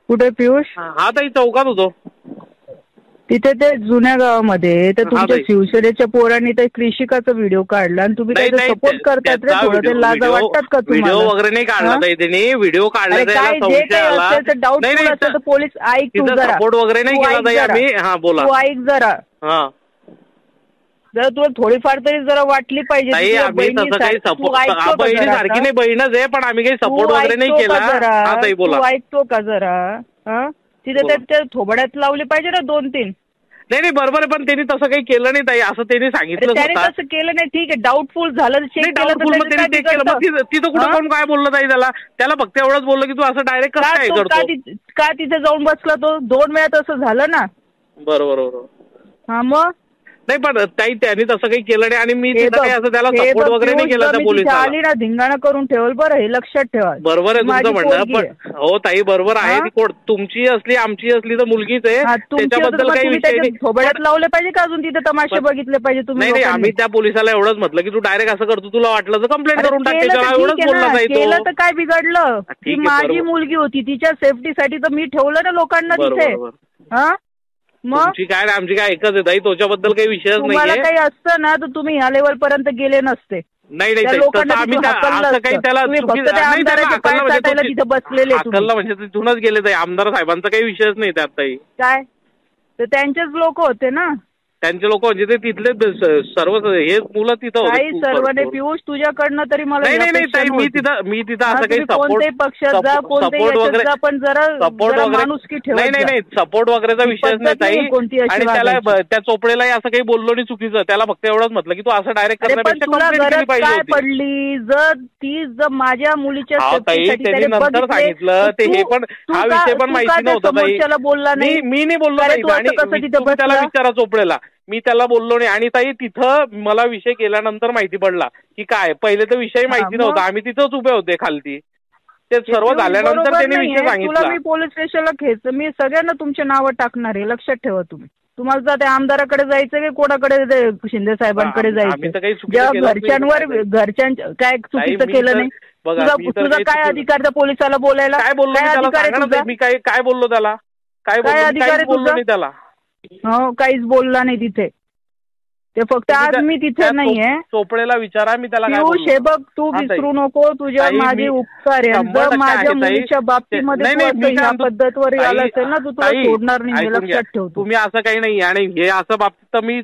कुठे पियुष? हा ताई चौकात होतो तिथे ते जुन्या गावामध्ये. तर तुमच्या शिवसेनेच्या पोरांनी ते कृषिकाचा व्हिडिओ काढला आणि तुम्ही त्याचा सपोर्ट करतात रे. थोडं ते लाजा वाटतात का तुम्हाला? व्हिडिओ वगैरे नाही काढला ताई त्यांनी. व्हिडिओ काढला काय जे काही असेल तर डाऊटफुल असेल तर पोलीस ऐक तू जरा. सपोर्ट वगैरे नाही केला ताई आम्ही. हा बोला. तू ऐक जरा. हा जरा तुला थोडीफार तरी जरा वाटली पाहिजे. बहिणीसारखी नाही, बहीणच आहे, पण आम्ही काही सपोर्ट वगैरे नाही केला. तू ऐकतो का जरा? तिथे त्या थोबड्यात लावली पाहिजे ना 2-3. नाही बरोबर आहे, पण त्यांनी तसं काही केलं नाही ताई, असं त्यांनी सांगितलं. त्याने तसं केलं नाही. ठीक आहे, डाऊटफुल झालं, चेक केलं. तिथं कुठं कोण काय बोललं ताई त्याला फक्त एवढंच बोललं की तू असं डायरेक्ट कसं काय करतो. का तिथे जाऊन बसला तो? 2 वेळा तसं झालं ना. बरोबर. हा मग नाही, पण ताई त्यांनी तसं काही केलं नाही आणि मी तिथं काही असं त्याला सपोर्ट वगैरे नाही केला त्या पोलिसाला. आली ना धिंगाणा करून ठेवल बरं, हे लक्षात ठेवा. बरोबर आहे तुमचं म्हणणं, पण हो ताई बरोबर आहे. ती तुमची असली आमची असली तर मुलगीच आहे, त्याच्याबद्दल काही विषय नाही. थोबड्यात लावले पाहिजे का अजून तिथे तमाशे बघितले पाहिजे तुम्ही? नाही, आम्ही त्या पोलिसाला एवढंच म्हटलं की तू डायरेक्ट असं करतो, तुला वाटलं तर कंप्लेंट करून टाकते. एवढंच बोलला ताई. केलं तर काय बिघडलं? ती माझी मुलगी होती, तिच्या सेफ्टीसाठी तर मी ठेवलं ना लोकांना तिथे. हा तुमची काय आमची काय एकच आहे ताई, त्याच्याबद्दल काही विषयच नाही. तुम्हाला काही असतं ना तर तुम्ही ह्या लेवल पर्यंत गेले नसते. नाही आम्ही काही त्याला हाकललं म्हणजे तिथूनच गेले ताई. आमदार साहेबांचा काही विषयच नाही त्यात ताई. काय तर त्यांचेच लोक होते ना. त्यांचे लोक म्हणजे ते तिथले सर्व हे मुलं तिथं काही सर्व नाही. पियुष तुझ्याकडनं तरी मला नाही मी तिथं असं काही कोणत्याही पक्षात जा, कोणत्याही वगैरे पण जरा माणुसकी ठेवा. नाही सपोर्ट वगैरेचा विषयच नाही ताई. आणि त्याला त्या चोपडेलाही असं काही बोललो नाही चुकीचं. त्याला फक्त एवढंच म्हटलं की तू असं डायरेक्ट करण्यापेक्षा कंप्लेंट केली पाहिजे काय पडली. जर माझ्या मुलीच्या त्यांनी नंतर सांगितलं ते, हे पण हा विषय पण माहिती नव्हता ताई. बोलला नाही, मी नाही बोललो ताई. त्याला विचारा चोपडेला, मी त्याला बोललो नाही. आणि ताई तिथं मला विषय केल्यानंतर माहिती पडला की काय, पहिले तर विषय माहिती नव्हता. आम्ही तिथंच उभे होते खालती. ते सर्व झाल्यानंतर त्यांनी विषय सांगितला. मी पोलीस स्टेशनला खेच, मी सगळ्यांना तुमचे नावं टाकणार आहे, लक्षात ठेवा तुम्ही. तुम्हाला त्या आमदाराकडे जायचं की कोणाकडे, शिंदे साहेबांकडे जायचं. घरच्यांवर काय चुकीचं केलं नाही. तुझा काय अधिकार त्या पोलिसाला बोलायला? काय बोललो मी? काय बोललो त्याला? काय अधिकार बोललो नाही त्याला? हो, काहीच बोलला नाही तिथे. ते फक्त आज मी तिथे नाहीये. चोपडेला विचारा, मी त्याला हे बघ, तू विसरू नको, तुझ्या माझे उपकार आहे. जर माझ्या मुलीच्या बाबतीमध्ये ह्या पद्धतवर आला असेल ना, तू तुला सोडणार नाही, लक्षात ठेव. तुम्ही असं काही नाही. आणि हे असं बाबतीत तर मी